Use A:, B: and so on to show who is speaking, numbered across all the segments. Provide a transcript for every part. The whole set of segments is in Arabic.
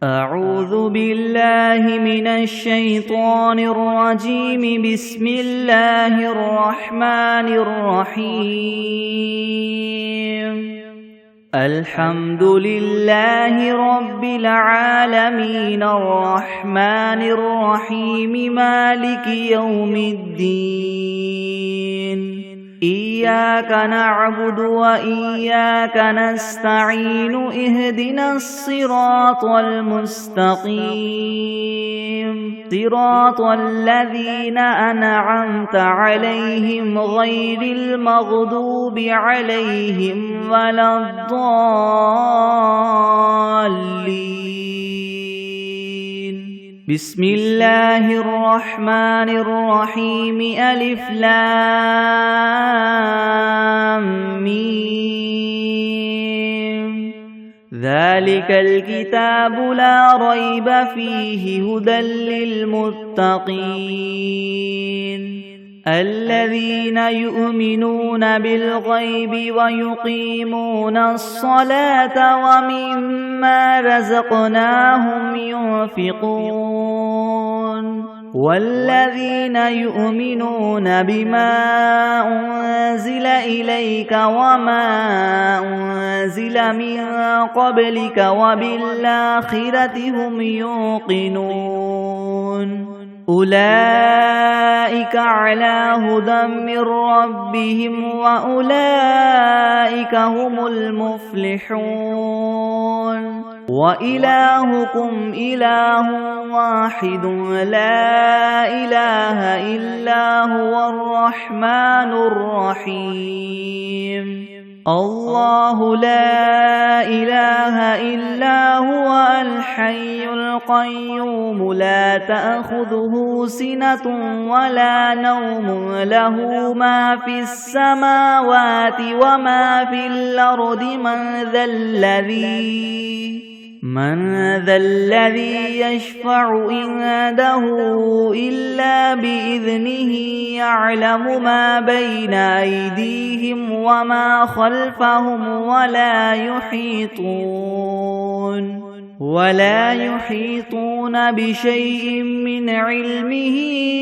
A: أعوذ بالله من الشيطان الرجيم. بسم الله الرحمن الرحيم. الحمد لله رب العالمين الرحمن الرحيم مالك يوم الدين. إياك نعبد وإياك نستعين. اهدنا الصراط المستقيم صراط الذين أنعمت عليهم غير المغضوب عليهم ولا الضالين. بسم الله الرحمن الرحيم. ألف لام ميم. ذلك الكتاب لا ريب فيه هدى للمتقين الذين يؤمنون بالغيب ويقيمون الصلاة ومما رزقناهم ينفقون والذين يؤمنون بما أنزل إليك وما أنزل من قبلك وبالآخرة هم يوقنون أولئك على هدى من ربهم وأولئك هم المفلحون. وإلهكم إله واحد لا إله إلا هو الرحمن الرحيم. الله لا إله إلا هو الحي القيوم لا تأخذه سنة ولا نوم له ما في السماوات وما في الأرض. من ذا الذي يشفع عنده إلا بإذنه. يعلم ما بين أيديهم وما خلفهم ولا يحيطون بشيء من علمه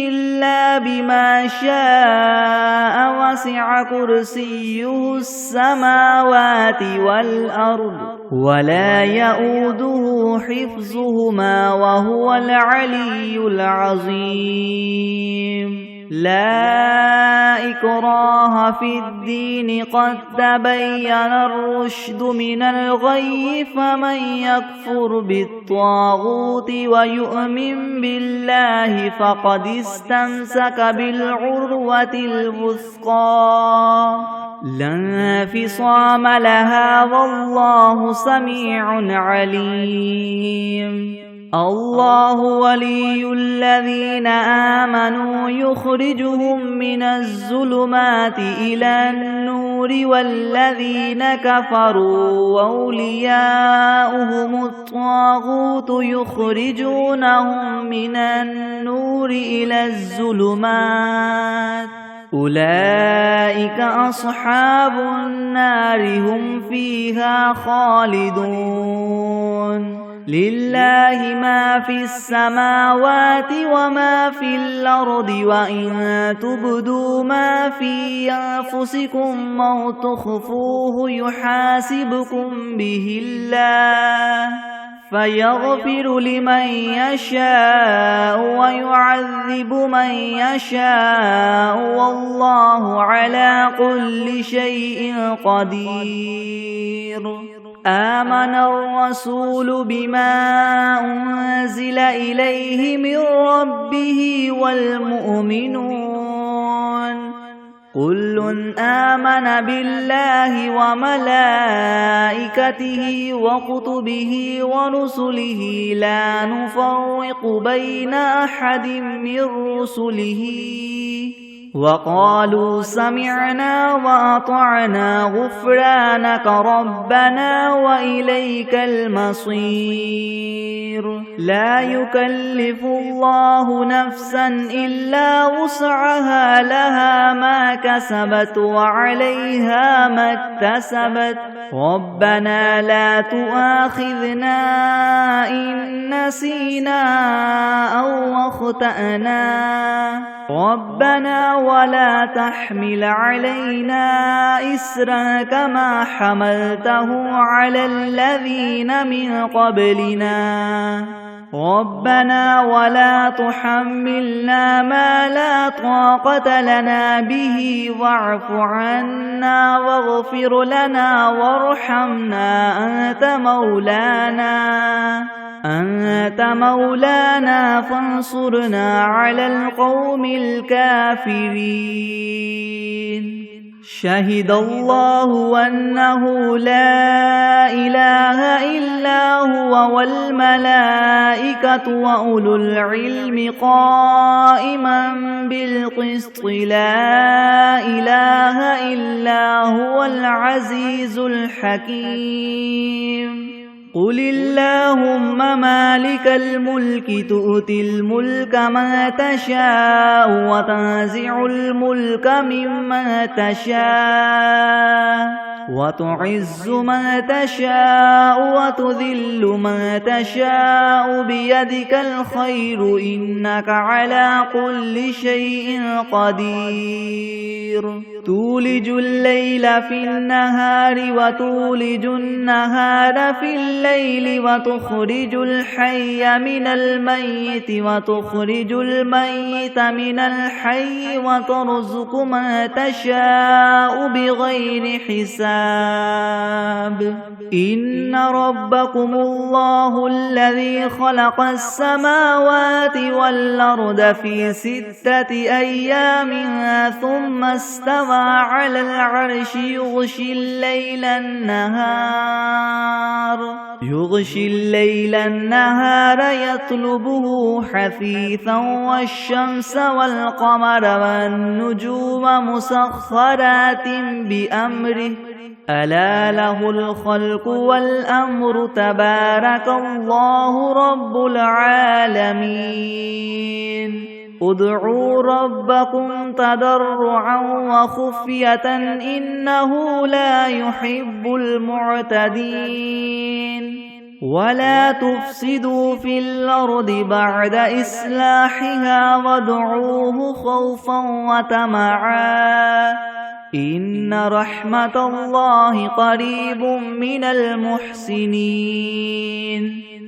A: إلا بما شاء. وسع كرسيه السماوات والأرض ولا يؤوده حفظهما وهو العلي العظيم. لا إكراه في الدين قد تبين الرشد من الغي. فمن يكفر بالطاغوت ويؤمن بالله فقد استمسك بالعروة الوثقى لا انفصام لها والله سميع عليم. الله ولي الذين آمنوا يخرجهم من الظلمات إلى النور والذين كفروا أولياؤهم الطاغوت يخرجونهم من النور إلى الظلمات. أولئك أصحاب النار هم فيها خالدون. لله ما في السماوات وما في الأرض. وإن تبدوا ما في أنفسكم أو تخفوه يحاسبكم به الله فيغفر لمن يشاء ويعذب من يشاء والله على كل شيء قدير. آمن الرسول بما أنزل إليه من ربه والمؤمنون كل آمن بالله وملائكته وكتبه ورسله لا نفرق بين أحد من رسله وقالوا سمعنا وأطعنا غفرانك ربنا وإليك المصير. لا يكلف الله نفسا إلا وسعها لها ما كسبت وعليها ما اكتسبت. ربنا لا تؤاخذنا إن نسينا أو أخطأنا ربنا ولا تحمل علينا إسرا كما حملته على الذين من قبلنا ربنا ولا تحملنا ما لا طاقة لنا به واعف عنا واغفر لنا وارحمنا أنت مولانا فانصرنا على القوم الكافرين شهد الله أنه لا إله إلا هو والملائكة وأولو العلم قائما بالقسط لا إله إلا هو العزيز الحكيم قل اللهم مالك الملك تؤتي الملك من تشاء وتنزع الملك ممن تشاء وتعز من تشاء وتذل من تشاء بيدك الخير إنك على كل شيء قدير تولج الليل في النهار وتولج النهار في الليل وتخرج الحي من الميت وتخرج الميت من الحي وترزق من تشاء بغير حساب إن ربكم الله الذي خلق السماوات والأرض في 6 أيام ثم استوى على العرش يغشي الليل النهار يطلبه حثيثا والشمس والقمر والنجوم مسخرات بأمره ألا له الخلق والأمر تبارك الله رب العالمين ادعوا ربكم تضرعا وخفية إنه لا يحب المعتدين ولا تفسدوا في الأرض بعد إصلاحها وادعوه خوفا وطمعا إن رحمة الله قريب من المحسنين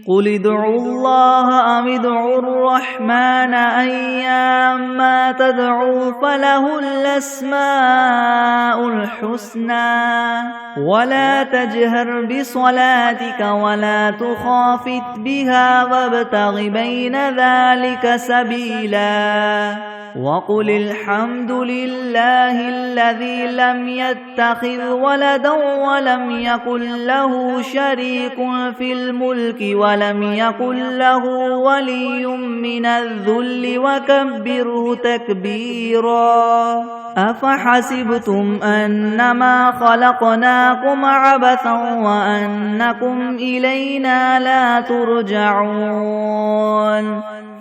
A: قل ادعوا الله أم ادعوا الرحمن أيما تدعوا فله الأسماء الحسنى ولا تجهر بصلاتك ولا تخافت بها وابتغ بين ذلك سبيلا وقل الحمد لله الذي لم يتخذ ولدا ولم يكن له شريك في الملك ولم يكن له ولي من الذل وكبره تكبيرا أفحسبتم أنما خلقناكم عبثا وأنكم إلينا لا ترجعون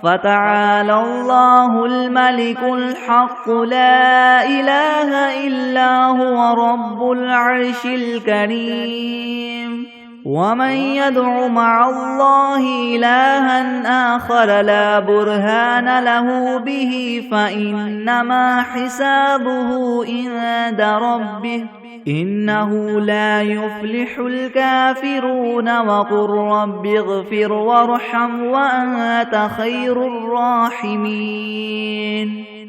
A: فتعالى الله الملك الحق لا إله إلا هو رب العرش الكريم ومن يدع مع الله إلها آخر لا برهان له به فإنما حسابه عند ربه إنه لا يفلح الكافرون وقل رب اغفر وارحم وأنت خير الراحمين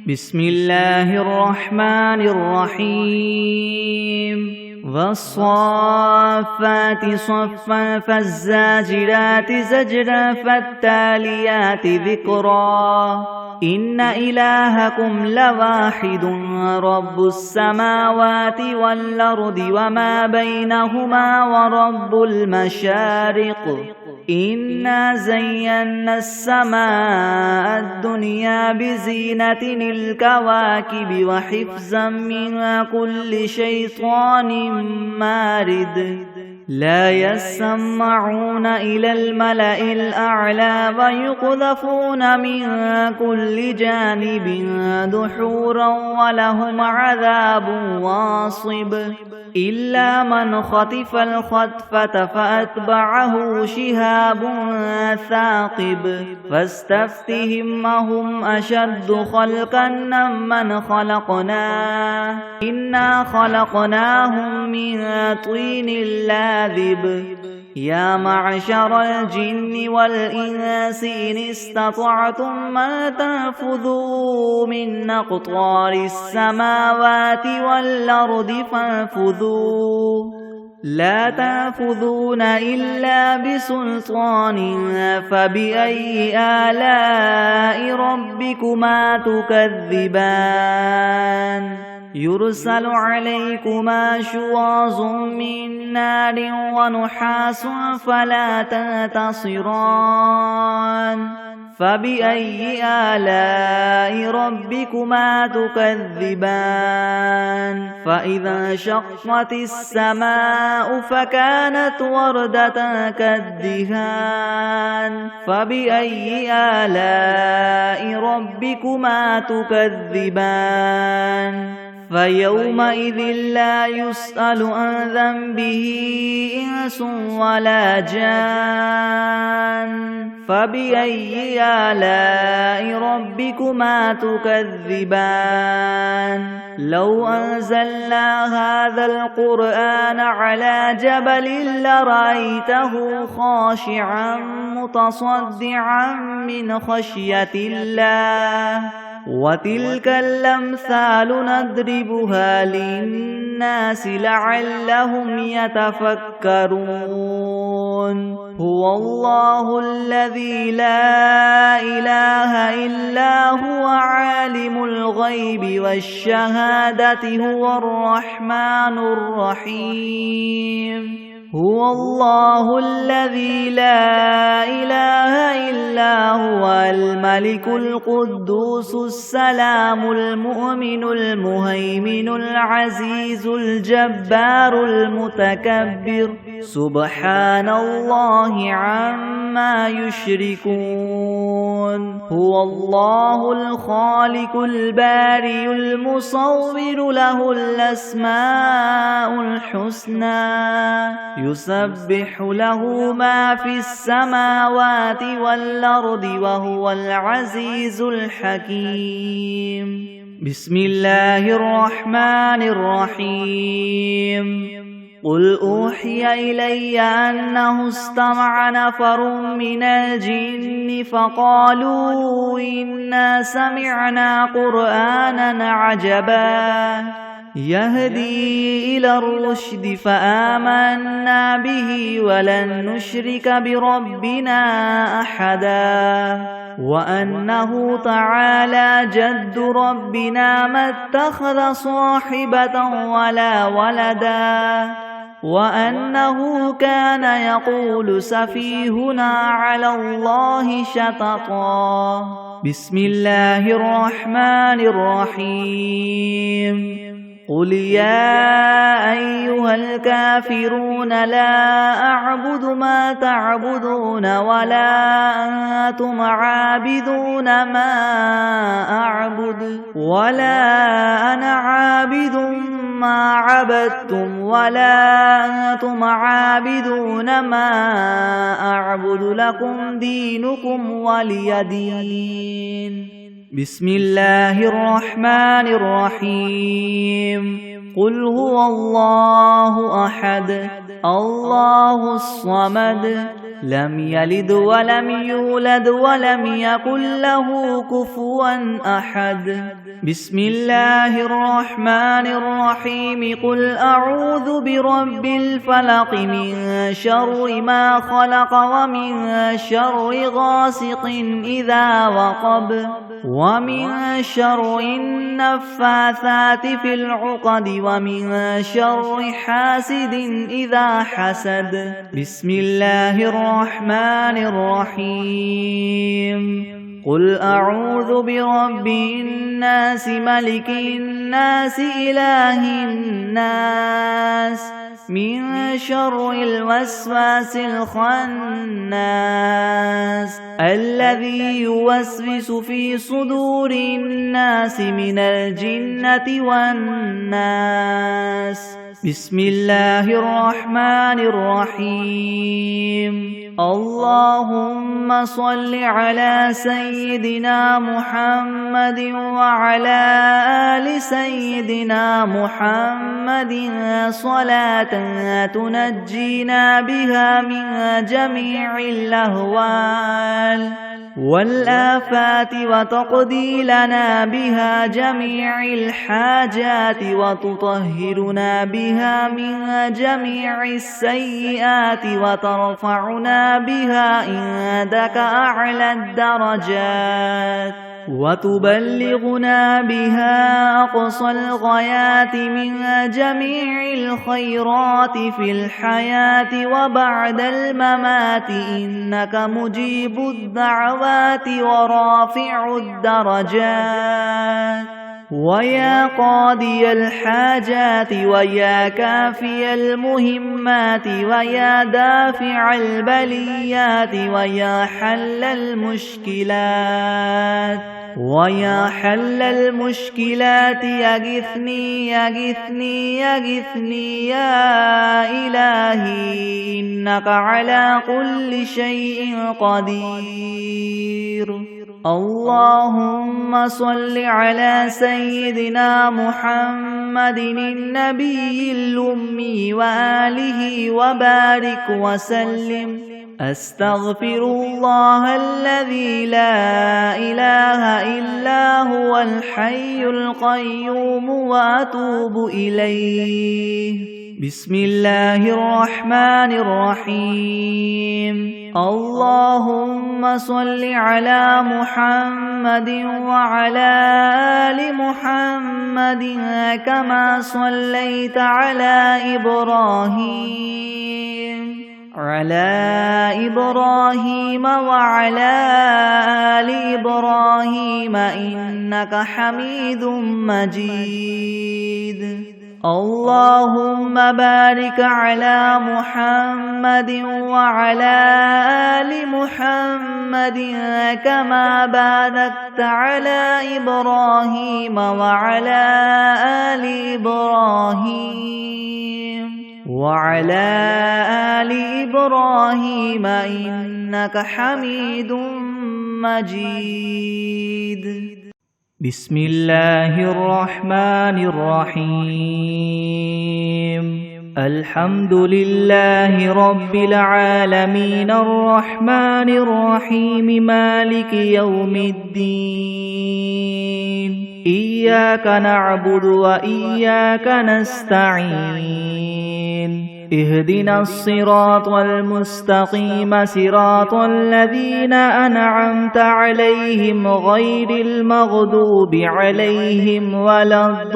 A: بسم الله الرحمن الرحيم والصافات صفا فالزاجرات زجرا فالتاليات ذكرا إن إلهكم لواحد رب السماوات والأرض وما بينهما ورب المشارق إنا زينا السماء الدنيا بزينة الكواكب وحفظا من كل شيطان مارد لا يسمعون إلى الملأ الأعلى ويقذفون من كل جانب دحورا ولهم عذاب واصب إلا من خطف الخطفة فأتبعه شهاب ثاقب فاستفتهم أهم أشد خلقا ممن خلقنا إنا خلقناهم من طين لاذب يا معشر الجن والإنس إن استطعتم أن تنفذوا من أقطار السماوات والأرض فانفذوا لا تنفذون إلا بسلطان فبأي آلاء ربكما تكذبان يرسل عليكما شواظ من نار ونحاس فلا تنتصران فبأي آلاء ربكما تكذبان فإذا انشقت السماء فكانت وردة كالدهان فبأي آلاء ربكما تكذبان فيومئذ لا يسأل عن ذنبه إنس ولا جان فبأي آلاء ربكما تكذبان لو أنزلنا هذا القرآن على جبل لرأيته خاشعا متصدعا من خشية الله وتلك الأمثال نضربها للناس لعلهم يتفكرون هو الله الذي لا إله إلا هو عالم الغيب والشهادة هو الرحمن الرحيم هو الله الذي لا إله إلا هو الملك القدوس السلام المؤمن المهيمن العزيز الجبار المتكبر سبحان الله عما يشركون هو الله الخالق البارئ المصور له الأسماء الحسنى يسبح له ما في السماوات والأرض وهو العزيز الحكيم بسم الله الرحمن الرحيم قل أوحي إلي أنه استمع نفر من الجن فقالوا إنا سمعنا قرآنا عجبا يهدي إلى الرشد فآمنا به ولن نشرك بربنا أحدا وأنه تعالى جد ربنا ما اتخذ صاحبة ولا ولدا وأنه كان يقول سفيهنا على الله شططا بسم الله الرحمن الرحيم قل يا أيها الكافرون لا أعبد ما تعبدون ولا أنتم عابدون ما أعبد ولا أنا عابد ما عبدتم ولا أنتم عابدون ما أعبد لكم دينكم ولي دين بسم الله الرحمن الرحيم قل هو الله أحد الله الصمد لم يلد ولم يولد ولم يكن له كفوا أحد بسم الله الرحمن الرحيم قل أعوذ برب الفلق من شر ما خلق ومن شر غاسق إذا وقب ومن شر النفاثات في العقد ومن شر حاسد إذا حسد بسم الله الرحمن الرحيم قل أعوذ برب الناس ملك الناس إله الناس من شر الوسواس الخناس الذي يوسوس في صدور الناس من الجنة والناس. بسم الله الرحمن الرحيم. اللهم صل على سيدنا محمد وعلى آل سيدنا محمد صلاة تنجينا بها من جميع الأهوال والآفات وتقضي لنا بها جميع الحاجات وتطهرنا بها من جميع السيئات وترفعنا بها عندك أعلى الدرجات وتبلغنا بها أقصى الغايات من جميع الخيرات في الحياة وبعد الممات إنك مجيب الدعوات ورافع الدرجات ويا قاضي الحاجات ويا كافي المهمات ويا دافع البليات ويا حل المشكلات يغثني يا إلهي إنك على كل شيء قدير. اللهم صل على سيدنا محمد النبي الأمي وآله وبارك وسلم. أستغفر الله الذي لا إله إلا هو الحي القيوم وأتوب إليه. بسم الله الرحمن الرحيم. اللهم صل على محمد وعلى آل محمد كما صليت على إبراهيم وعلى آل إبراهيم إنك حميد مجيد. اللهم بارك على محمد وعلى آل محمد كما باركت على إبراهيم وعلى آل إبراهيم إنك حميد مجيد. بسم الله الرحمن الرحيم. الحمد لله رب العالمين الرحمن الرحيم مالك يوم الدين. إياك نعبد وإياك نستعين. اهدنا الصراط المستقيم صراط الذين أنعمت عليهم غير المغضوب عليهم ولا الضالين.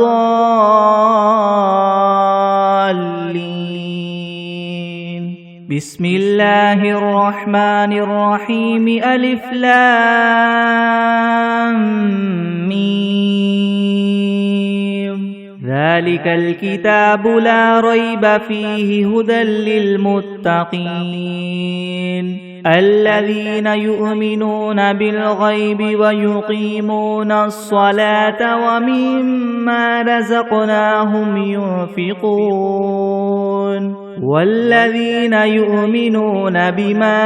A: بسم الله الرحمن الرحيم. ألف لام ميم. ذلك الكتاب لا ريب فيه هدى للمتقين الذين يؤمنون بالغيب ويقيمون الصلاة ومما رزقناهم ينفقون والذين يؤمنون بما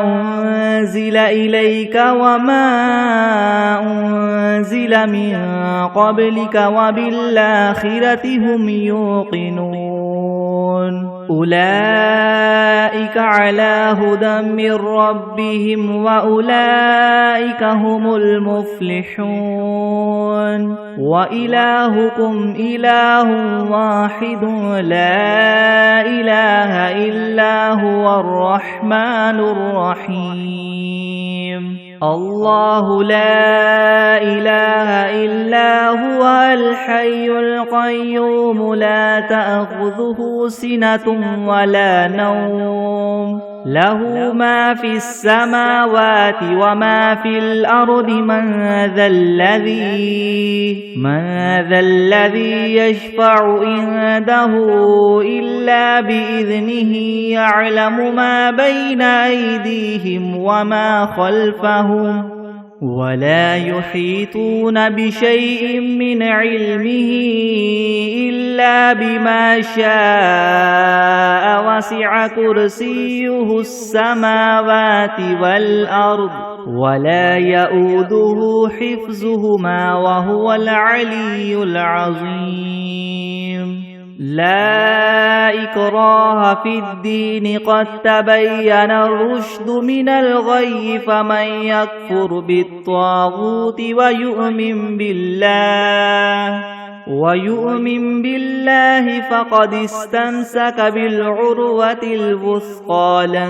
A: أنزل إليك وما أنزل من قبلك وبالآخرة هم يوقنون أولئك على هدى من ربهم وأولئك هم المفلحون وإلهكم إله واحد لا إله إلا هو الرحمن الرحيم. الله لا إله إلا هو الحي القيوم لا تأخذه سنة ولا نوم له ما في السماوات وما في الأرض من ذا الذي يشفع عنده إلا بإذنه يعلم ما بين أيديهم وما خلفهم ولا يحيطون بشيء من علمه إلا بما شاء وسع كرسيه السماوات والأرض ولا يؤوده حفظهما وهو العلي العظيم لا إكراه في الدين قد تبين الرشد من الغي فمن يكفر بالطاغوت ويؤمن بالله فقد استمسك بالعروة الوثقى لا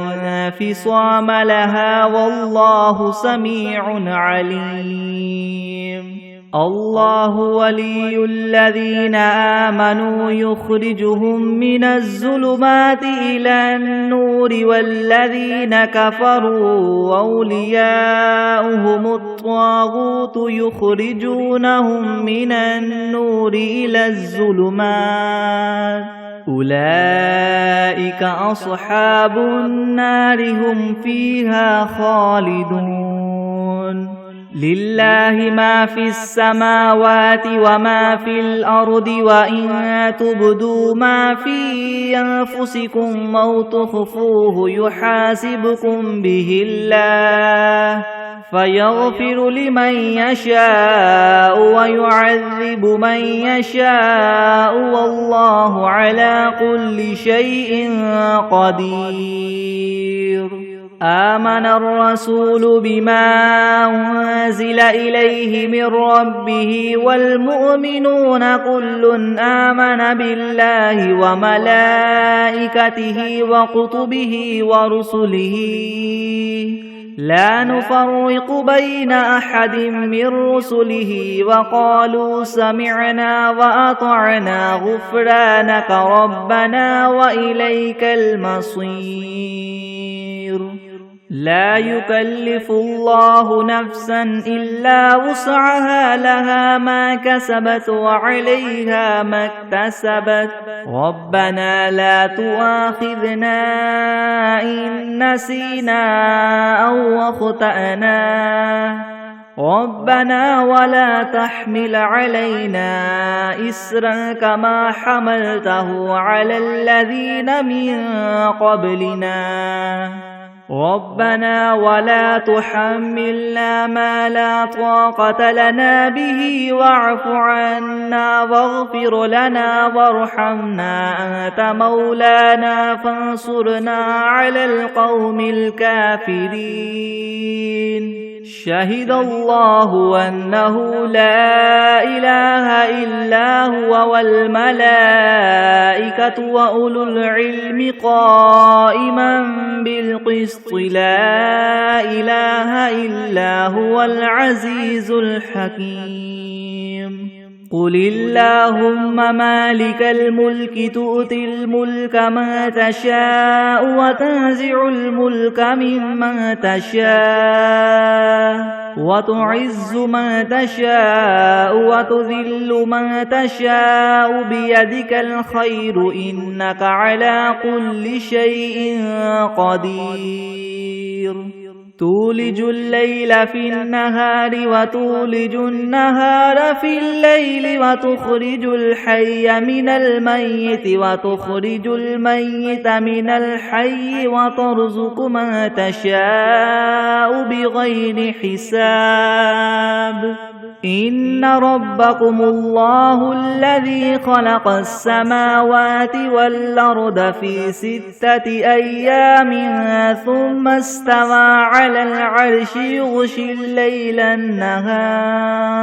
A: انفصام لها والله سميع عليم الله ولي الذين آمنوا يخرجهم من الظلمات إلى النور والذين كفروا أولياؤهم الطاغوت يخرجونهم من النور إلى الظلمات أولئك أصحاب النار هم فيها خالدون لله ما في السماوات وما في الأرض وإن تبدوا ما في أنفسكم أو تخفوه يحاسبكم به الله فيغفر لمن يشاء ويعذب من يشاء والله على كل شيء قدير آمن الرسول بما أنزل إليه من ربه والمؤمنون كل آمن بالله وملائكته وكتبه ورسله لا نفرق بين أحد من رسله وقالوا سمعنا وأطعنا غفرانك ربنا وإليك المصير لا يكلف الله نفسا إلا وسعها لها ما كسبت وعليها ما اكتسبت ربنا لا تؤاخذنا إن نسينا أو أخطأنا ربنا ولا تحمل علينا إسرا كما حملته على الذين من قبلنا ربنا ولا تحملنا ما لا طاقة لنا به واعف عنا واغفر لنا وارحمنا أنت مولانا فانصرنا على القوم الكافرين شهد الله أنه لا إله إلا هو والملائكة وأولو العلم قائما بالقسط لا إله إلا هو العزيز الحكيم قل اللهم مالك الملك تؤتي الملك من تشاء وتنزع الملك ممن تشاء وتعز من تشاء وتذل من تشاء بيدك الخير إنك على كل شيء قدير تولج الليل في النهار وتولج النهار في الليل وتخرج الحي من الميت وتخرج الميت من الحي وترزق من تشاء بغير حساب إن ربكم الله الذي خلق السماوات والأرض في 6 أيام ثم استوى على العرش يغشي الليل النهار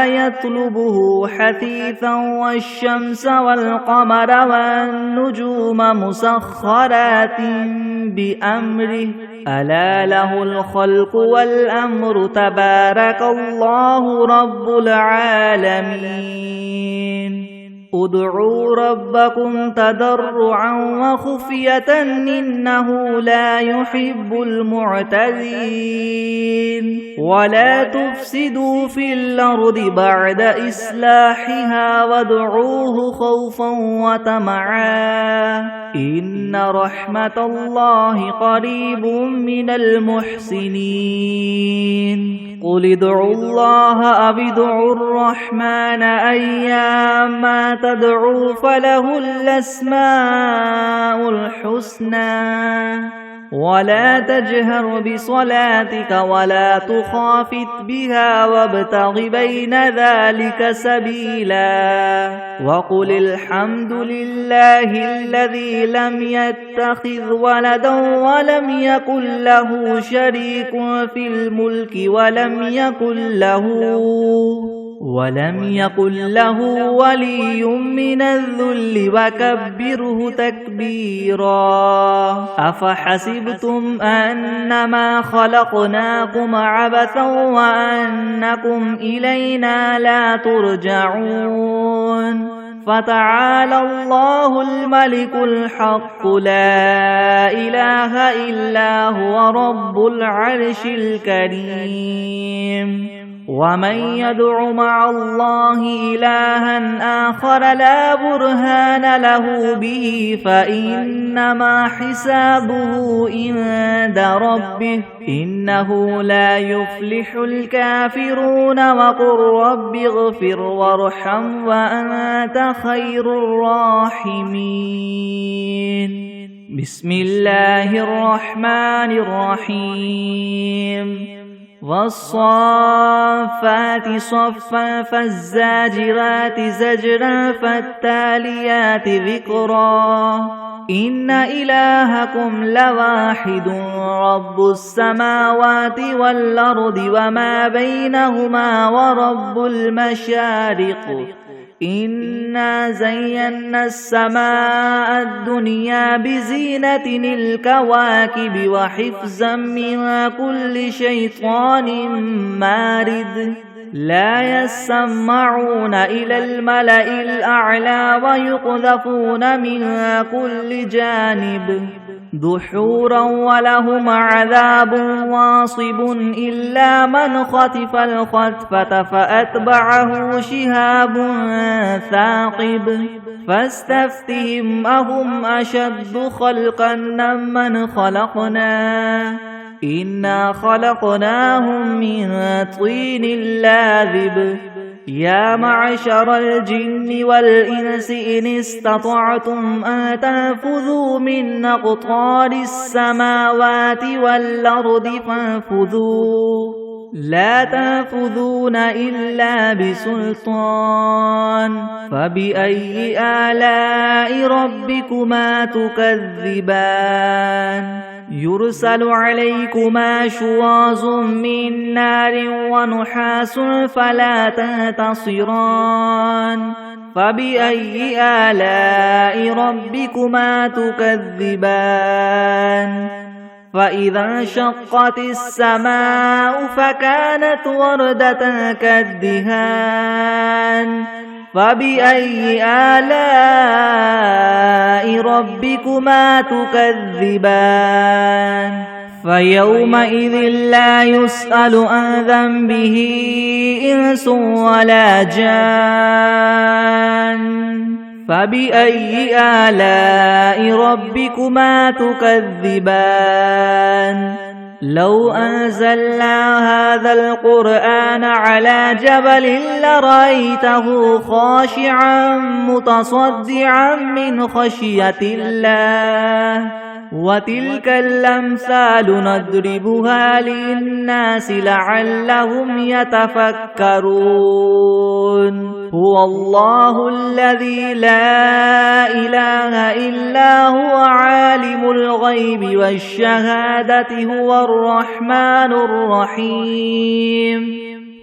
A: يطلبه حثيثا والشمس والقمر والنجوم مسخرات بأمره ألا له الخلق والأمر تبارك الله رب العالمين ادعوا ربكم تضرعا وخفية إنه لا يحب المعتدين ولا تفسدوا في الأرض بعد إصلاحها وادعوه خوفا وطمعا إن رحمة الله قريب من المحسنين قل ادعوا الله أو ادعوا الرحمن أيما تدعوا فله الأسماء الحسنى ولا تجهر بصلاتك ولا تخافت بها وابتغ بين ذلك سبيلا وقل الحمد لله الذي لم يتخذ ولدا ولم يكن له شريك في الملك ولم يكن له ولي من الذل وكبره تكبيرا أفحسبتم أنما خلقناكم عبثا وأنكم إلينا لا ترجعون فتعالى الله الملك الحق لا إله إلا هو رب العرش الكريم ومن يدع مع الله إلها آخر لا برهان له به فإنما حسابه عند ربه إنه لا يفلح الكافرون وقل رب اغفر وارحم وأنت خير الراحمين بسم الله الرحمن الرحيم والصافات صفا فالزاجرات زجرا فالتاليات ذكرا إن إلهكم لواحد رب السماوات والأرض وما بينهما ورب المشارق إنا زينا السماء الدنيا بزينة الكواكب وحفظا من كل شيطان مارد لا يسمعون إلى الملأ الأعلى ويقذفون من كل جانب دحورا ولهم عذاب واصب إلا من خطف الخطفة فأتبعه شهاب ثاقب فاستفتهم أهم أشد خلقا ممن خلقنا إنا خلقناهم من طين لاذب يا معشر الجن والإنس إن استطعتم أن تنفذوا من أقطار السماوات والأرض فانفذوا لا تنفذون إلا بسلطان فبأي آلاء ربكما تكذبان يرسل عليكما شواظ من نار ونحاس فلا تنتصران فبأي آلاء ربكما تكذبان فإذا انشقت السماء فكانت وردة كالدهان فبأي آلاء ربكما تكذبان فيومئذ لا يسأل عن ذنبه إنس ولا جان فبأي آلاء ربكما تكذبان لو أنزلنا هذا القرآن على جبل لرأيته خاشعا متصدعا من خشية الله وتلك الأمثال نضربها للناس لعلهم يتفكرون هو الله الذي لا إله إلا هو عالم الغيب والشهادة هو الرحمن الرحيم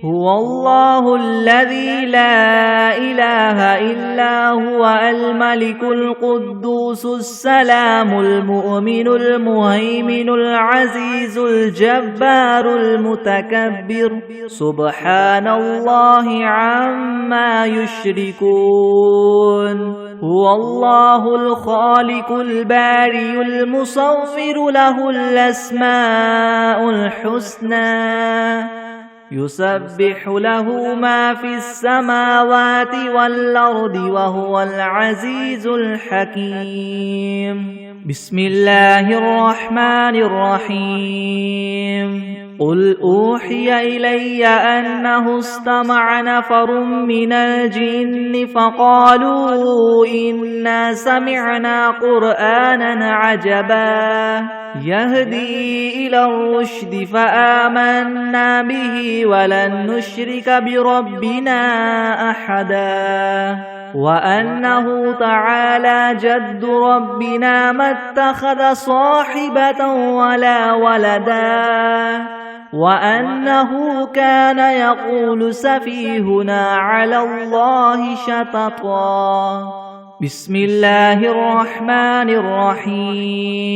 A: هو الله الذي لا إله إلا هو الملك القدوس السلام المؤمن المهيمن العزيز الجبار المتكبر سبحان الله عما يشركون هو الله الخالق البارئ المصور له الأسماء الحسنى يسبح له ما في السماوات والأرض وهو العزيز الحكيم بسم الله الرحمن الرحيم قل أوحي إلي أنه استمع نفر من الجن فقالوا إنا سمعنا قرآنا عجبا يهدي إلى الرشد فآمنا به ولن نشرك بربنا أحدا وأنه تعالى جد ربنا ما اتخذ صاحبة ولا ولدا وأنه كان يقول سفيهنا على الله شططا بسم الله الرحمن الرحيم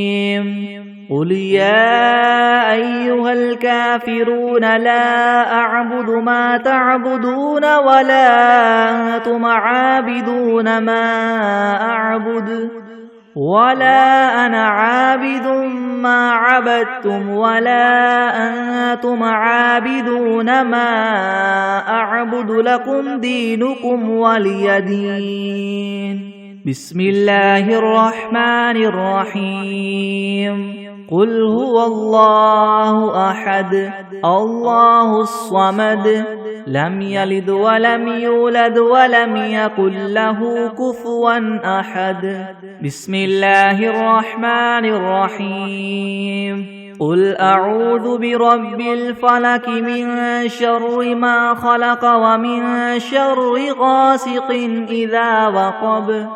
A: قل يا أيها الكافرون لا أعبد ما تعبدون ولا أنتم عابدون ما أعبد ولا أنا عابد ما عبدتم ولا أنتم عابدون ما أعبد لكم دينكم ولي دين بسم الله الرحمن الرحيم قل هو الله أحد الله الصمد لم يلد ولم يولد ولم يكن له كفوا أحد بسم الله الرحمن الرحيم قل أعوذ برب الفلك من شر ما خلق ومن شر غاسق إذا وقب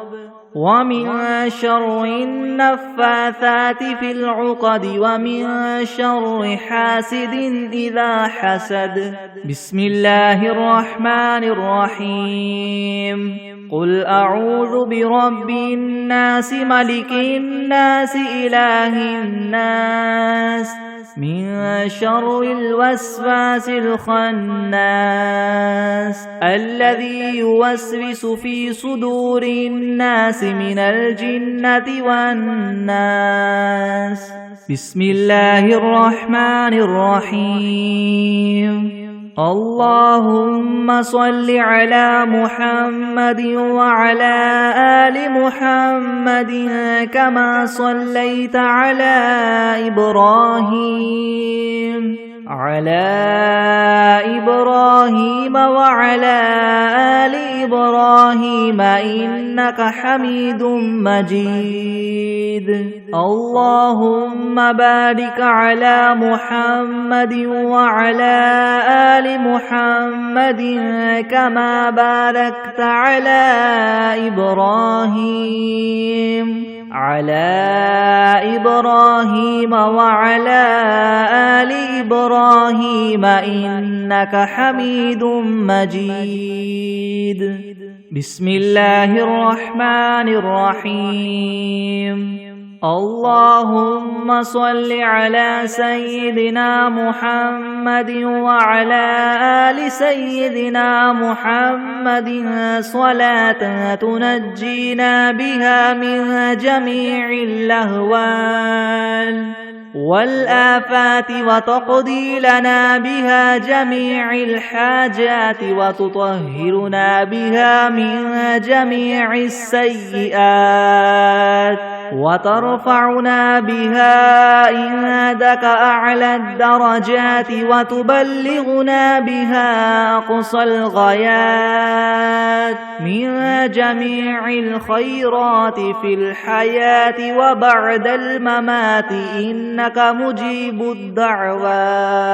A: ومن شر النفاثات في العقد ومن شر حاسد إذا حسد بسم الله الرحمن الرحيم قل أعوذ برب الناس ملك الناس إله الناس من شر الوسواس الخناس الذي يوسوس في صدور الناس من الجنة والناس بسم الله الرحمن الرحيم اللهم صل على محمد وعلى آل محمد كما صليت على إبراهيم وعلى آل إبراهيم إنك حميد مجيد اللهم بارك على محمد وعلى آل محمد كما باركت على إبراهيم وعلى آل إبراهيم إنك حميد مجيد بسم الله الرحمن الرحيم اللهم صل على سيدنا محمد وعلى آل سيدنا محمد صلاة تنجينا بها من جميع الأهوال والآفات وتقضي لنا بها جميع الحاجات وتطهرنا بها من جميع السيئات وترفعنا بها عندك أعلى الدرجات وتبلغنا بها أقصى الغايات من جميع الخيرات في الحياة وبعد الممات إنك مجيب الدعوات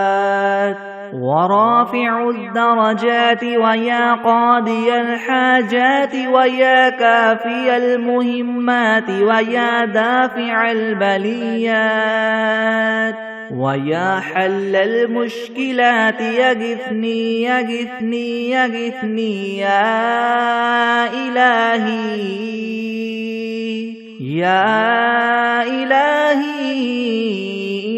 A: ورافع الدرجات ويا قاضي الحاجات ويا كافي المهمات ويا دافع البليات ويا حل المشكلات يغثني يغثني يغثني يا إلهي يا إلهي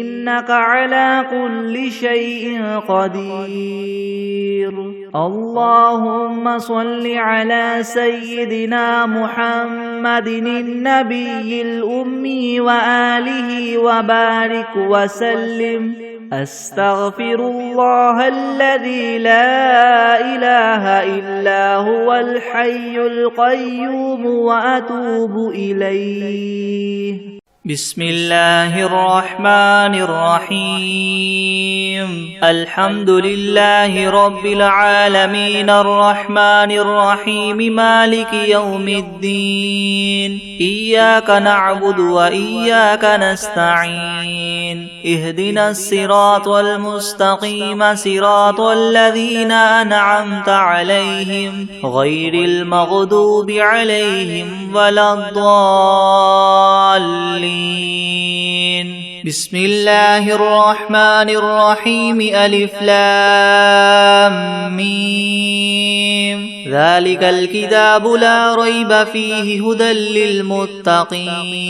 A: إنك على كل شيء قدير. اللهم صل على سيدنا محمد النبي الأمي وآله وبارك وسلم. أستغفر الله الذي لا إله إلا هو الحي القيوم وأتوب إليه. بسم الله الرحمن الرحيم. الحمد لله رب العالمين الرحمن الرحيم مالك يوم الدين. إياك نعبد وإياك نستعين. اهدنا الصراط المستقيم صراط الذين أنعمت عليهم غير المغضوب عليهم ولا الضالين. بسم الله الرحمن الرحيم. ألف لام ميم. ذلك الكتاب لا ريب فيه هدى للمتقين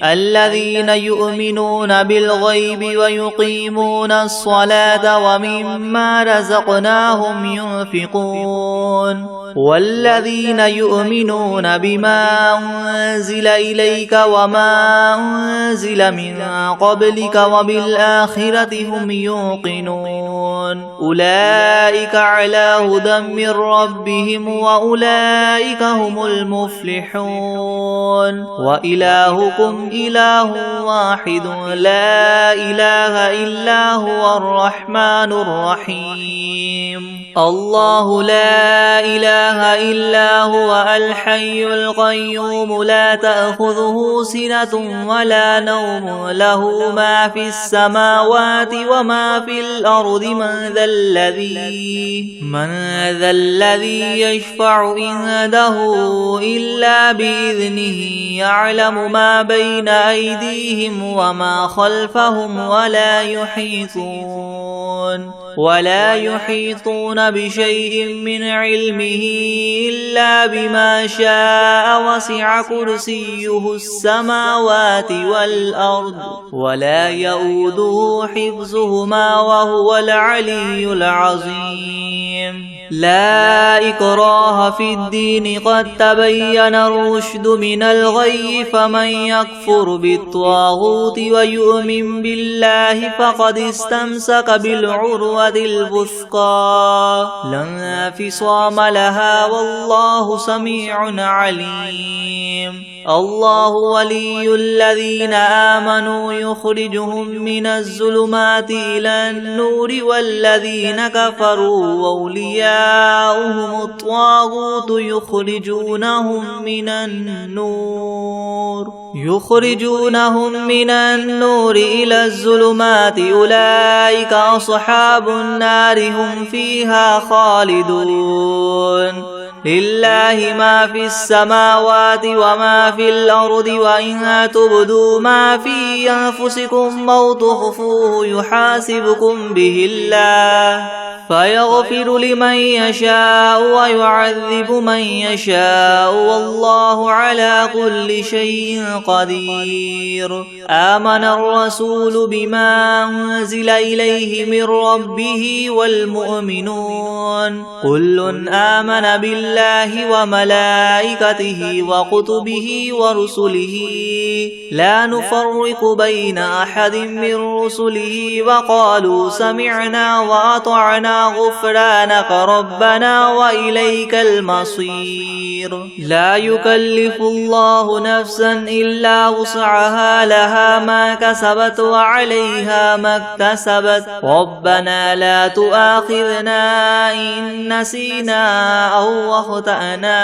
A: الذين يؤمنون بالغيب ويقيمون الصلاة ومما رزقناهم ينفقون والذين يؤمنون بما أنزل إليك وما أنزل من قبلك وبالآخرة هم يوقنون أولئك على هدى من ربهم وأولئك هم المفلحون. وإلهكم إله واحد لا إله إلا هو الرحمن الرحيم. الله لا إله إلا هو الحي القيوم لا تأخذه سنة ولا نوم له ما في السماوات وما في الأرض. من ذا الذي يشفع عنده إلا بإذنه يعلم ما بين أيديهم وما خلفهم ولا يحيطون بشيء من علمه إلا بما شاء. وسع كرسيه السماوات والأرض ولا يؤوده حفظهما وهو العلي العظيم. لا إكراه في الدين قد تبين الرشد من الغي. فمن يكفر بالطاغوت ويؤمن بالله فقد استمسك بالعروة الوثقى لا انفصام لها والله سميع عليم. الله ولي الذين آمنوا يخرجهم من الظلمات إلى النور والذين كفروا أولياؤهم الطاغوت يخرجونهم من النور إلى الظلمات أولئك أصحاب النار هم فيها خالدون. لله ما في السماوات وما في الأرض وإن تبدوا ما في أنفسكم أو تخفوه يحاسبكم به الله فيغفر لمن يشاء ويعذب من يشاء والله على كل شيء قدير. آمن الرسول بما أنزل إليه من ربه والمؤمنون كل آمن بالله وملائكته وكتبه ورسله لا نفرق بين أحد من رسله وقالوا سمعنا وأطعنا غفرانك ربنا وإليك المصير. لا يكلف الله نفسا إلا وسعها لها ما كسبت وعليها ما اكتسبت ربنا لا تؤاخذنا إن نسينا أو أخطأنا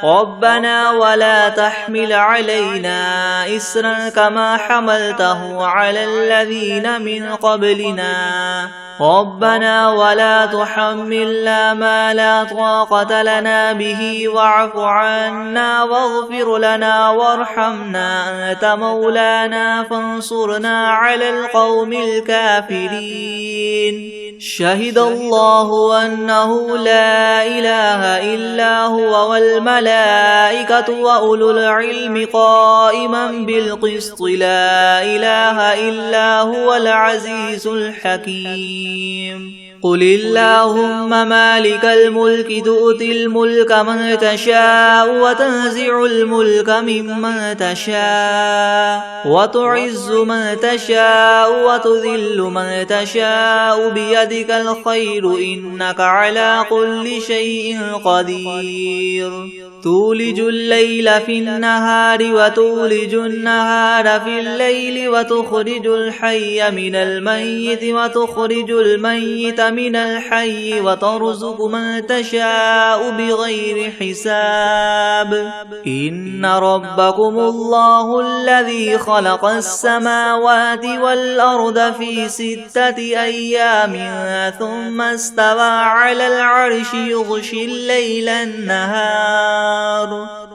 A: ربنا ولا تحمل علينا إسرا كما حملته على الذين من قبلنا ربنا ولا تحملنا ما لا طاقة لنا به واعف عنا واغفر لنا وارحمنا أنت مولانا فانصرنا على القوم الكافرين شهد الله أنه لا إله إلا هو والملائكة وأولو العلم قائما بالقسط لا إله إلا هو العزيز الحكيم قل اللهم مالك الملك تؤتي الملك من تشاء وتنزع الملك ممن تشاء وتعز من تشاء وتذل من تشاء بيدك الخير إنك على كل شيء قدير تولج الليل في النهار وتولج النهار في الليل وتخرج الحي من الميت وتخرج الميت من الحي وترزق من تشاء بغير حساب إن ربكم الله الذي خلق السماوات والأرض في 6 أيام ثم استوى على العرش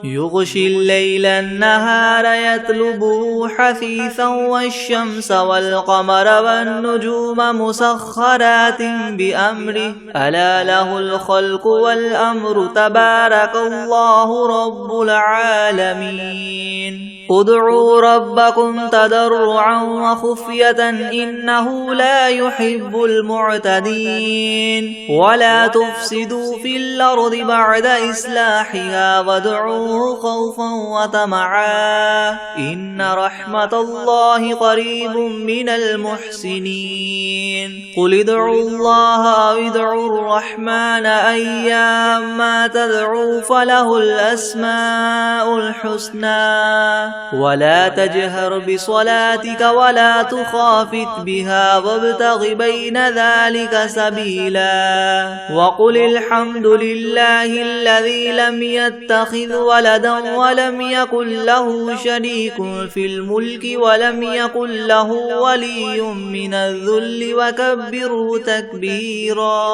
A: يغشي الليل النهار يطلبه حثيثا والشمس والقمر والنجوم مسخرات بأمره ألا له الخلق والأمر تبارك الله رب العالمين ادعوا ربكم تضرعا وخفية إنه لا يحب المعتدين ولا تفسدوا في الأرض بعد إصلاحها وادعوه خوفا وطمعا إن رحمة الله قريب من المحسنين قل ادعوا الله أو ادعوا الرحمن أيما تدعوا فله الأسماء الحسنى ولا تجهر بصلاتك ولا تخافت بها وابتغ بين ذلك سبيلا وقل الحمد لله الذي لم يتخذ ولدا ولم يكن له شريك في الملك ولم يكن له ولي من الذل وكبره تكبيرا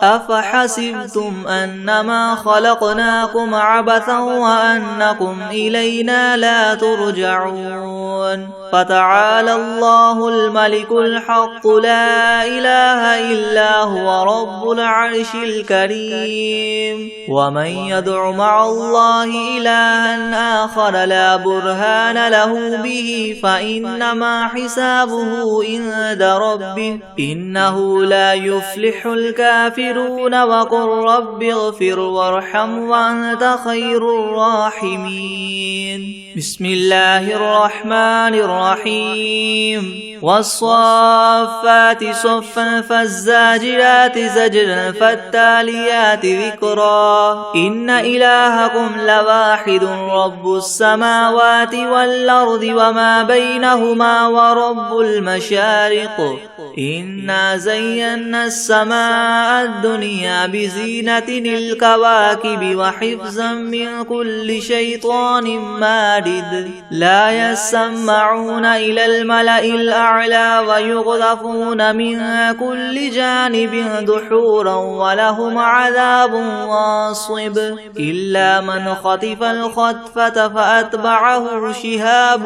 A: أفحسبتم أنما خلقناكم عبثا وأنكم إلينا لا ترجعون فتعالى الله الملك الحق لا إله إلا هو رب العرش الكريم ومن يدع مع الله إلها آخر لا برهان له به فإنما حسابه عند ربه إنه لا يفلح الكافرون وقل رب اغفر وارحم وأنت خير الراحمين بسم الله الرحمن الرحيم والصافات صفا فالزاجرات زجرا فالتاليات ذكرا إن إلهكم لواحد رب السماوات والأرض وما بينهما ورب المشارق إنا زينا السماء الدنيا بزينة الكواكب وحفظا من كل شيطان مارد لا يسمعون إلى الملأ الأعلى ويغذفون من كل جانب دحورا ولهم عذاب واصب إلا من خطف الخطفة فأتبعه شهاب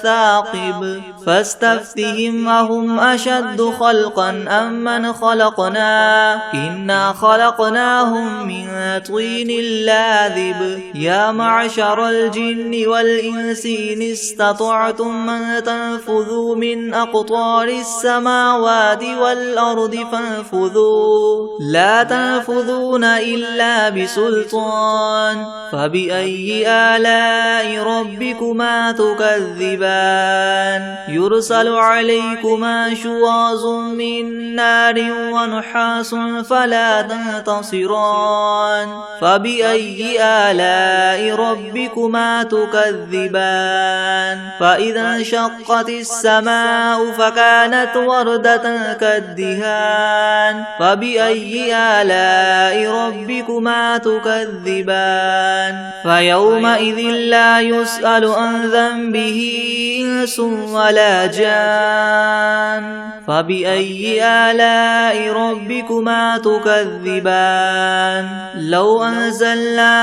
A: ثاقب فاستفتهم أهم أشد خلقا أم من خلقنا إنا خلقناهم من طين لاذب يا معشر الجن والإنس إن استطعتم أن تنفذوا من أقطار السماوات والأرض فانفذوا لا تنفذون إلا بسلطان فبأي آلاء ربكما تكذبان يرسل عليكما شواظ من نار ونحاس فلا تنتصران فبأي آلاء ربكما تكذبان فإذا انشقت السماء فكانت وردة كالدهان فبأي آلاء ربكما تكذبان فيومئذ لا يسأل عن ذنبه إنس ولا جان فبأي آلاء ربكما تكذبان لو أنزلنا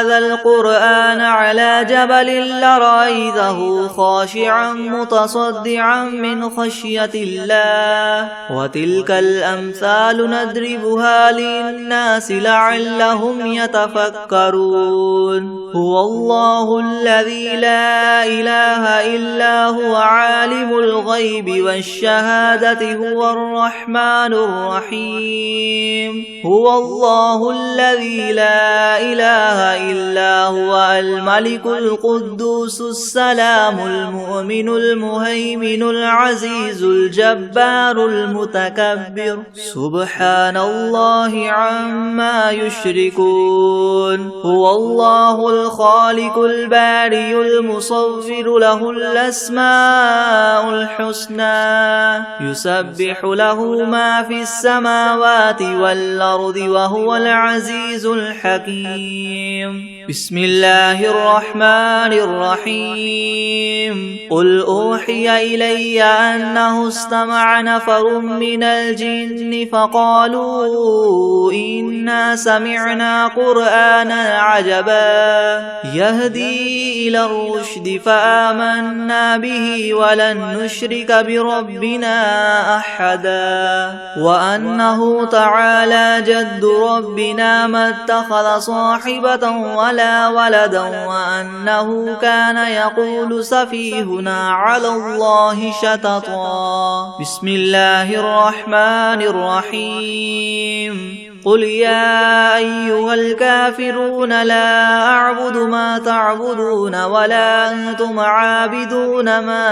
A: هذا القرآن على جبل لرأيته خاشعا متصدعا من خشية الله وتلك الأمثال نضربها للناس لعلهم يتفكرون هو الله الذي لا إله إلا هو عالم الغيب والشهادة هو الرحمن الرحيم هو الله الذي لا إله إلا هو الملك القدوس السلام المؤمن المهيمن العزيز الجبار المتكبر سبحان الله عما يشركون هو الله الخالق البارئ المصور له الأسماء الحسنى يسبح له ما في السماوات والأرض وهو العزيز الحكيم بسم الله الرحمن الرحيم قل أوحي إلي أنه استمع نفر من الجن فقالوا إنا سمعنا قرآنا عجبا يهدي إلى الرشد فآمنا به ولن نشرك بربنا أحدا وأنه تعالى جد ربنا ما اتخذ صاحبة ولا ولدا وأنه كان يقول سفيهنا على الله شططا بسم الله الرحمن الرحيم قل يا أيها الكافرون لا أعبد ما تعبدون ولا أنتم عابدون ما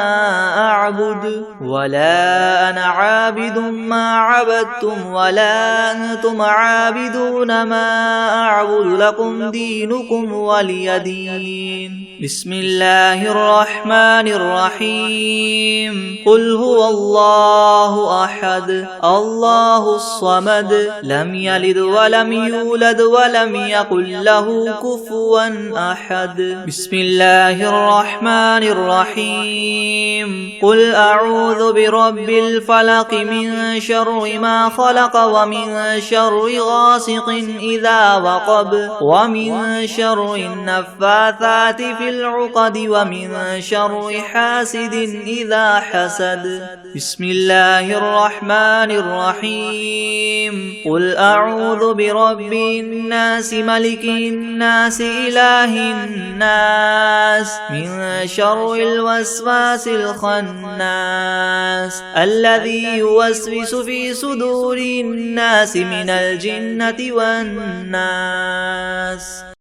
A: أعبد ولا أنا عابد ما عبدتم ولا أنتم عابدون ما أعبد لكم دينكم ولي دين بسم الله الرحمن الرحيم قل هو الله أحد الله الصمد لم يلد ولم يولد ولم يكن له كفوا أحد بسم الله الرحمن الرحيم قل أعوذ برب الفلق من شر ما خلق ومن شر غاسق إذا وقب ومن شر النفاثات في العقد ومن شر حاسد إذا حسد بسم الله الرحمن الرحيم قل أعوذ برب الناس ملك الناس إله الناس من شر الوسواس الخناس الذي يوسوس في صدور الناس من الجنة والناس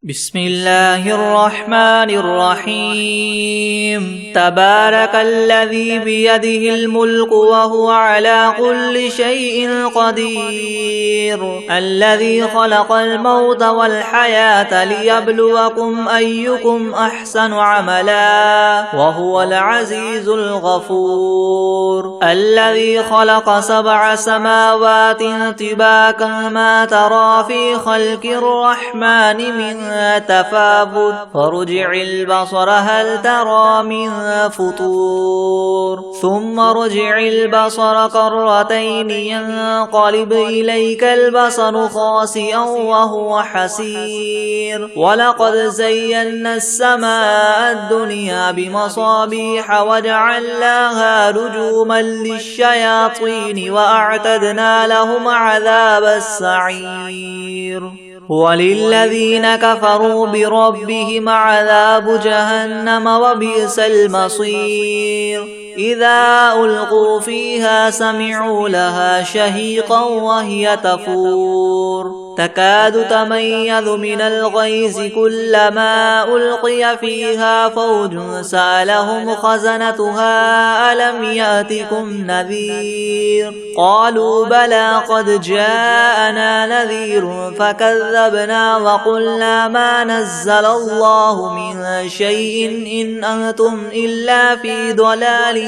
A: بسم الله الرحمن الرحيم تبارك الذي بيده الملك وهو على كل شيء قدير الذي خلق الموت والحياة ليبلوكم أيكم أحسن عملا وهو العزيز الغفور الذي خلق 7 سماوات طباقا ما ترى في خلق الرحمن من تفاوت فارجع البصر هل ترى من فطور ثم ارجع البصر كرتين ينقلب إليك البصر خاسئا وهو حسير ولقد زينا السماء الدنيا بمصابيح وجعلناها رجوما للشياطين وأعتدنا لهم عذاب السعير وللذين كفروا بربهم عذاب جهنم وبئس المصير إذا ألقوا فيها سمعوا لها شهيقا وهي تفور تكاد تميز من الغيظ كلما ألقي فيها فوج سألهم خزنتها ألم يأتكم نذير قالوا بلى قد جاءنا نذير فكذبنا وقلنا ما نزل الله من شيء إن أنتم إلا في ضلال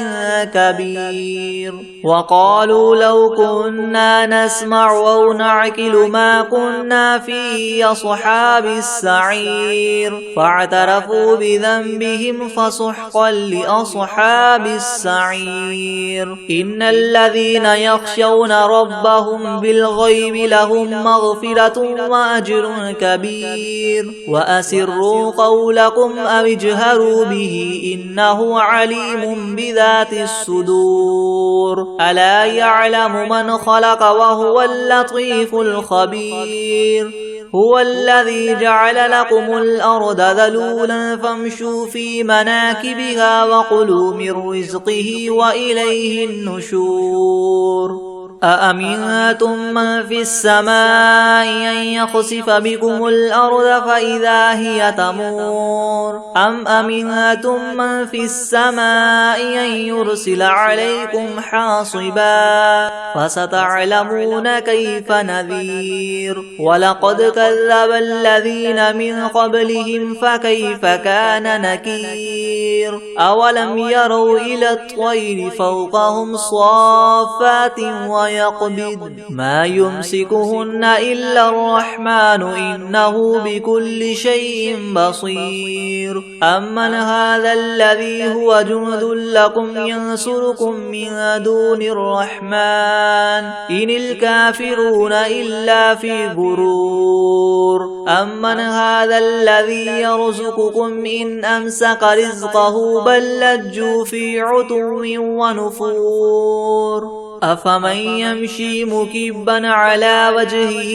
A: كبير وقالوا لو كنا نسمع أو نعقل ما كنا في أصحاب السعير فاعترفوا بذنبهم فسحقا لأصحاب السعير. إن الذين يخشون ربهم بالغيب لهم مغفرة وأجر كبير. وأسروا قولكم أو اجهروا به إنه عليم بذات الصدور. ألا يعلم من خلق وهو اللطيف الخبير. هو الذي جعل لكم الأرض ذلولا فامشوا في مناكبها وكلوا من رزقه وإليه النشور. أأمنتم من في السماء أن يخسف بكم الأرض فإذا هي تمور أم أمنتم من في السماء أن يرسل عليكم حاصبا فستعلمون كيف نذير. ولقد كذب الذين من قبلهم فكيف كان نكير. أولم يروا إلى الطير فوقهم صافات ويقبض ما يمسكهن إلا الرحمن إنه بكل شيء بصير. أمن هذا الذي هو جند لكم ينصركم من دون الرحمن إن الكافرون إلا في غرور. أمن هذا الذي يرزقكم إن أمسك رزقه بل لجوا في عتو ونفور. أفمن يمشي مكبا على وجهه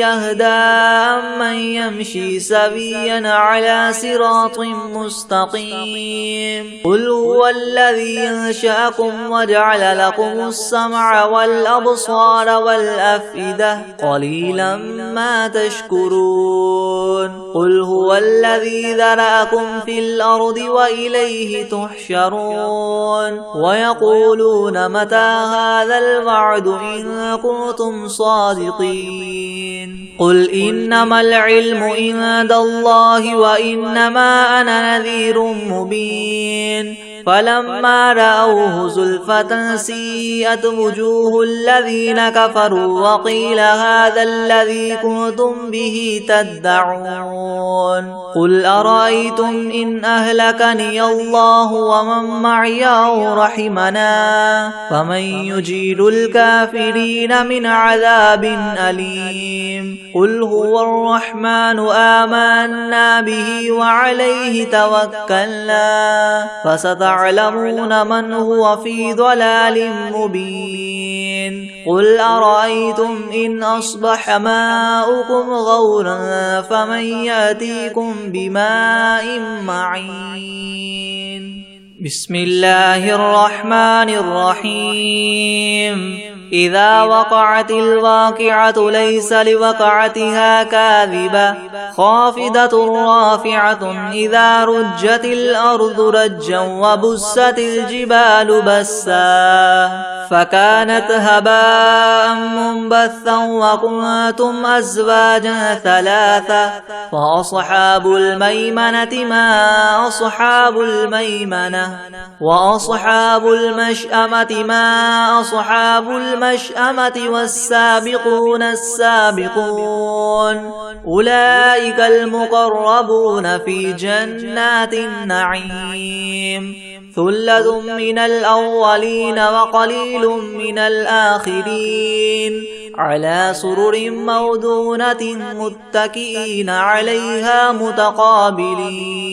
A: يهدى أمن يمشي سويا على صراط مستقيم. قل هو الذي أنشأكم وجعل لكم السمع والأبصار والأفئدة قليلا ما تشكرون. قل هو الذي ذرأكم في الأرض وإليه تحشرون. ويقولون متى هذا الوعد إن كنتم صادقين. قل إنما العلم عند الله وإنما أنا نذير مبين. فلما رأوه زلفة سيئت وجوه الذين كفروا وقيل هذا الذي كنتم به تدعون. قل أرأيتم إن أهلكني الله ومن معي أو رحمنا فمن يجير الكافرين من عذاب أليم. قل هو الرحمن آمنا به وعليه توكلنا فستعلمون من هو في ضلال مبين. قل أرأيتم إن أصبح ماؤكم غورا فمن يأتيكم بماء معين. بسم الله الرحمن الرحيم. إذا وقعت الواقعة ليس لوقعتها كاذبة خافضة رافعة إذا رجت الأرض رجا وبست الجبال بسا فكانت هباء منبثا وكنتم أزواجا ثلاثة فأصحاب الميمنة ما أصحاب الميمنة وأصحاب المشأمة ما أصحاب المشأمة والسابقون السابقون أولئك المقربون في جنات النعيم. ثلة من الأولين وقليل من الآخرين على سرر موضونة متكئين عليها متقابلين.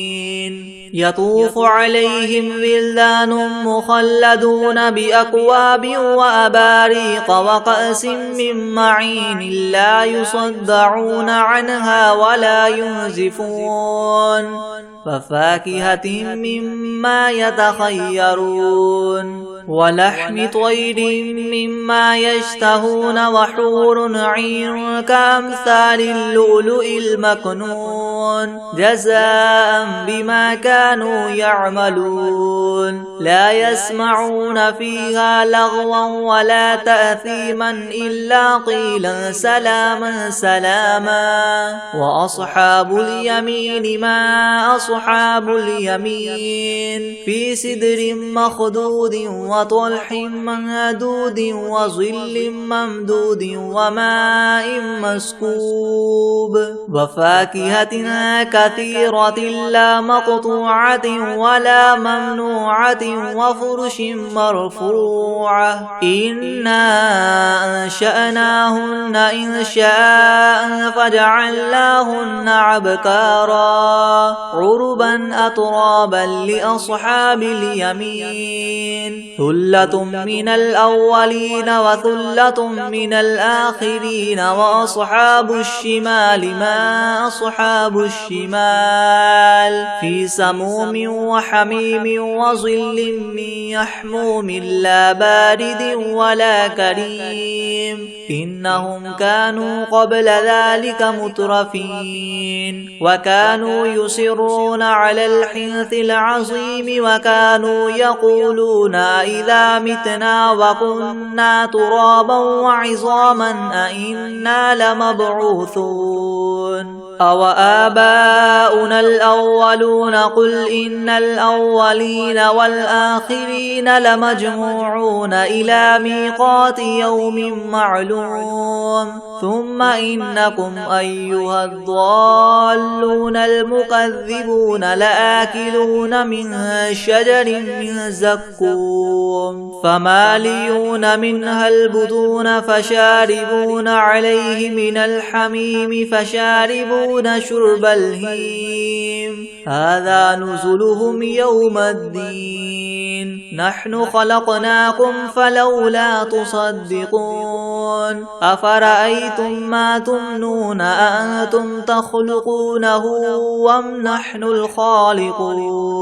A: يطوف عليهم ولدان مخلدون بأكواب وأباريق وكأس من معين لا يصدعون عنها ولا ينزفون وفاكهة مما يتخيرون ولحم طير مما يشتهون وحور عين كأمثال اللؤلؤ المكنون جزاء بما كانوا يعملون. لا يسمعون فيها لغوا ولا تأثيما إلا قيلا سلاما سلاما. وأصحاب اليمين ما أصحاب اليمين في سدر مخدود وطلح ممدود وظل ممدود وماء مسكوب وفاكهة كثيرة لا مقطوعة ولا ممنوعة وفرش مرفوعة. إنا أنشأناهن إنشاء فجعلناهن أبكارا عربا أترابا لأصحاب اليمين. ثلة من الأولين وثلة من الآخرين. وأصحاب الشمال ما أصحاب الشمال في سموم وحميم وظل من يحموم لا بارد ولا كريم. إنهم كانوا قبل ذلك مترفين وكانوا يصرون على الحنث العظيم وكانوا يقولون إذا متنا وكنا ترابا وعظاما أئنا لمبعوثون أو آباؤنا الأولون. قل إن الأولين والآخرين لمجموعون إلى ميقات يوم معلوم. ثم إنكم أيها الضالون المكذبون لآكلون من شجر من زقوم فماليون منها البطون فشاربون عليه من الحميم فشاربون شرب الهيم. هذا نزلهم يوم الدين. نحن خلقناكم فلولا تصدقون. أفرأيتم ما تمنون أأنتم تخلقونه أم نحن الخالقون؟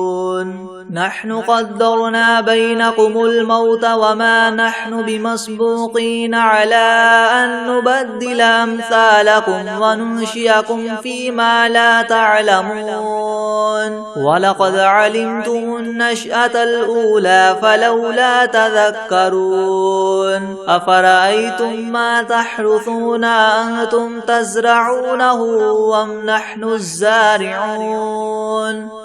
A: نحن قدرنا بينكم الموت وما نحن بمسبوقين على أن نبدل أمثالكم وننشئكم فيما لا تعلمون. ولقد علمتم النشأة الأولى فلولا تذكرون. أفرأيتم ما تحرثون أنتم تزرعونه أم نحن الزارعون؟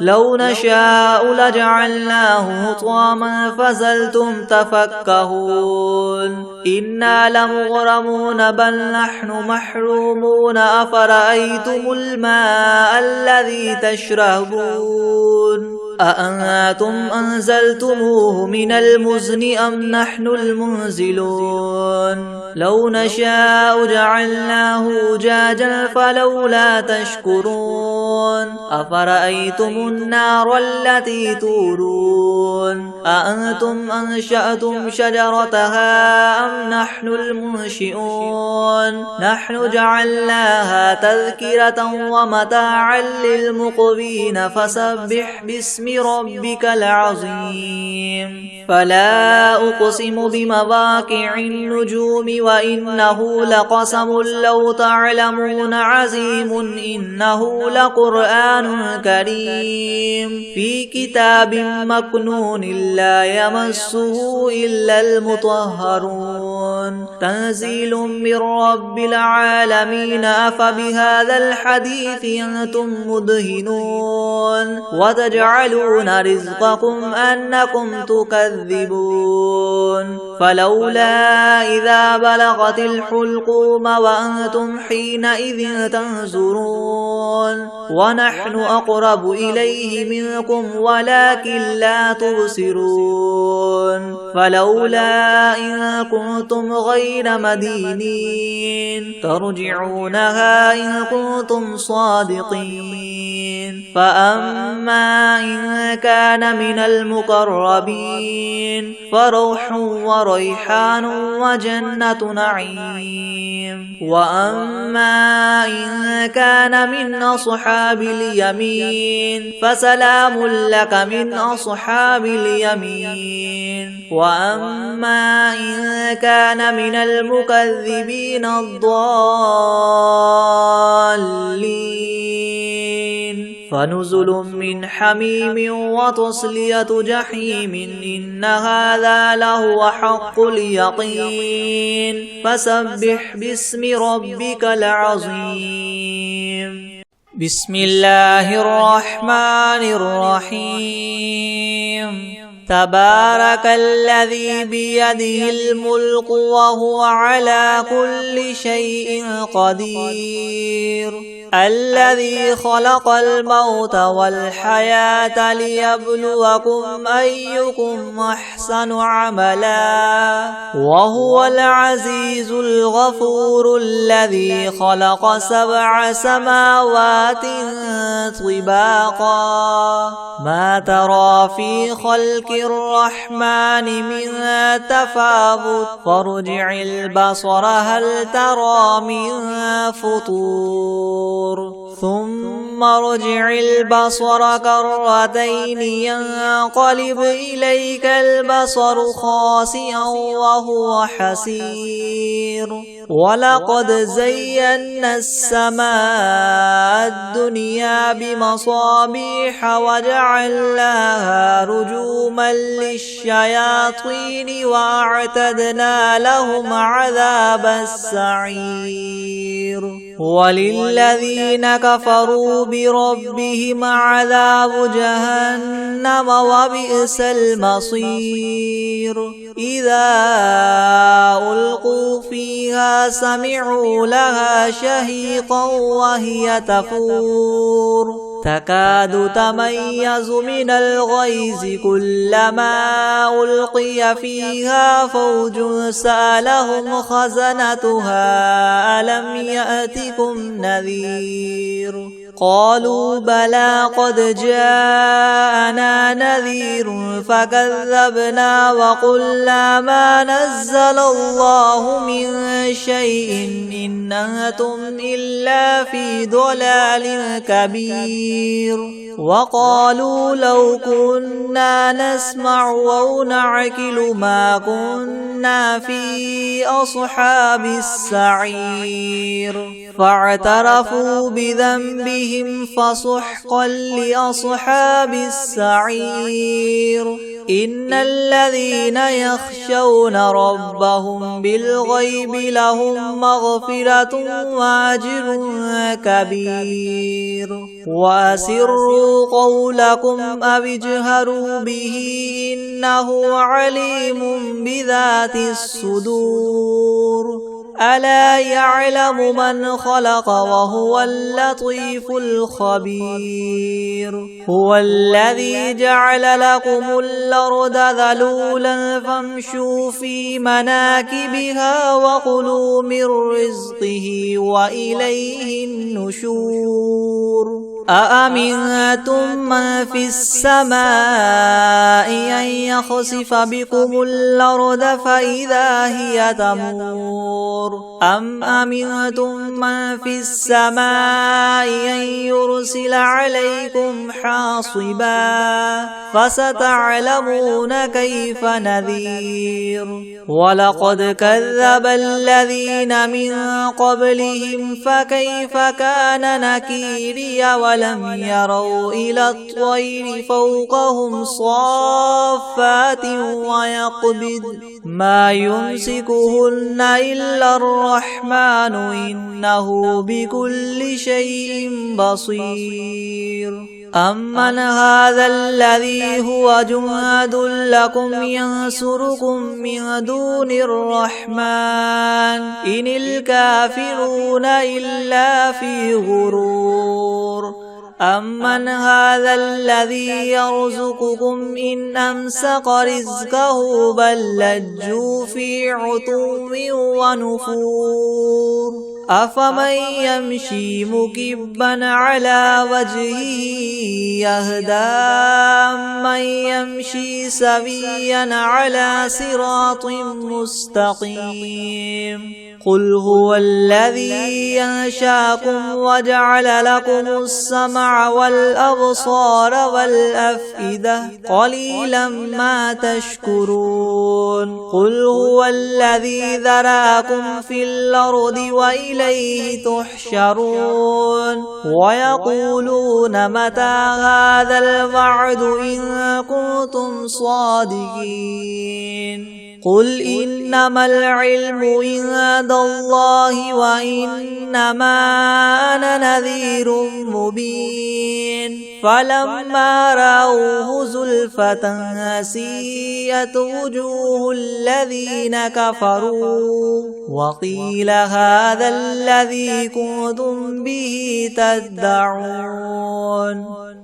A: لو نشاء لجعلناه حطاما فظلتم تفكهون. إنا لمغرمون بل نحن محرومون. أفرأيتم الماء الذي تشربون أأنتم أنزلتموه من المزن أم نحن المنزلون؟ لو نشاء جعلناه أجاجا فلولا تشكرون. أفرأيتم النار التي تورون أأنتم أنشأتم شجرتها أم نحن المنشئون؟ نحن جعلناها تذكرة ومتاعا للمقوين. فسبح باسم ربك العظيم. فلا أقسم بمواقع النجوم وإنه لقسم لو تعلمون عظيم. إنه لقرآن كريم في كتاب مكنون لا يمسه إلا المطهرون. تنزيل من رب العالمين. أفبهذا الحديث أنتم مدهنون وتجعلون رزقكم أنكم تكذبون. فلولا إذا بلغت الحلقوم وأنتم حينئذ تنظرون ونحن أقرب إليه منكم ولكن لا تبصرون. فلولا إن كنتم غير مدينين ترجعونها إن كنتم صادقين. فأما إن كان من المقربين فروح وريحان وجنة نعيم. وأما إن كان من أصحاب اليمين فسلام لك من أصحاب اليمين. وأما إن كان من المكذبين الضالين فنزل من حميم وتصلية جحيم إن هذا لهو حق اليقين فسبح باسم ربك العظيم بسم الله الرحمن الرحيم تبارك الذي بيده الملك وهو على كل شيء قدير الذي خلق الموت والحياة ليبلوكم أيكم أحسن عملا وهو العزيز الغفور الذي خلق 7 سماوات طباقا ما ترى في خلق الرحمن من تفاوت فارجع البصر هل ترى من فطور ثم ارجع البصر كرتين ينقلب إليك البصر خاسئا وهو حسير ولقد زينا السماء الدنيا بمصابيح وجعلناها رجوما للشياطين وأعتدنا لهم عذاب السعير وللذين كفروا بربهم عذاب جهنم وبئس المصير إذا ألقوا فيها سمعوا لها شهيقا وهي تفور تكاد تميز من الغيظ كلما ألقي فيها فوج سألهم خزنتها ألم يأتكم نذير قالوا بلى قد جاءنا نذير فكذبنا وقلنا ما نزل الله من شيء إن أنتم إلا في ضلال كبير وقالوا لو كنا نسمع أو نعقل ما كنا في أصحاب السعير فاعترفوا بذنبهم فسحقا لأصحاب السعير إن الذين يخشون ربهم بالغيب لهم مغفرة وأجر كبير وأسروا قولكم أو اجهروا به إنه عليم بذات الصدور ألا يعلم من خلق وهو اللطيف الخبير هو الذي جعل لكم الأرض ذلولا فامشوا في مناكبها وكلوا من رزقه وإليه النشور أأمنتم من في السماء أن يخسف بكم الأرض فإذا هي تمور أم أمنتم من في السماء أن يرسل عليكم حاصبا فستعلمون كيف نذير ولقد كذب الذين من قبلهم فكيف كان نكيري ولم يروا إلى الطير فوقهم صافات ويقبض ما يمسكهن إلا الرحمن إنه بكل شيء بصير أمن هذا الذي هو جند لكم ينصركم من دون الرحمن إن الكافرون إلا في غرور أمن هذا الذي يرزقكم إن أمسك رزقه بل لجوا في عتو ونفور أفمن يمشي مكبا على وجهه يهدى من يمشي سويا على صراط مستقيم قل هو الذي ينشاكم وجعل لكم السمع والأبصار والأفئدة قليلا ما تشكرون قل هو الذي ذراكم في الأرض وإليه وإليه تحشرون ويقولون متى هذا الوعد إن كنتم صادقين قل إنما العلم عند الله وإنما أنا نذير مبين فلما رأوه زلفة سيئت وجوه الذين كفروا وقيل هذا الذي كنتم به تدعون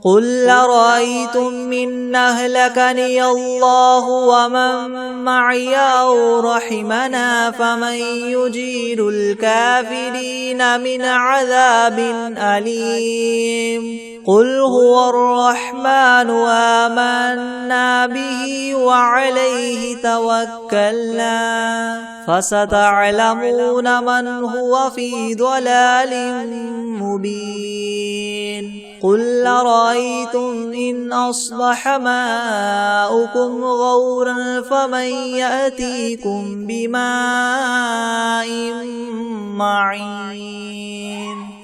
A: قل أرأيتم إن أهلكني الله ومن معي أو رحمنا فمن يجير الكافرين من عذاب أليم قل هو الرحمن آمنا به وعليه توكلنا فستعلمون من هو في ضلال مبين قل أرأيتم إن أصبح ماؤكم غورا فمن يأتيكم بماء معين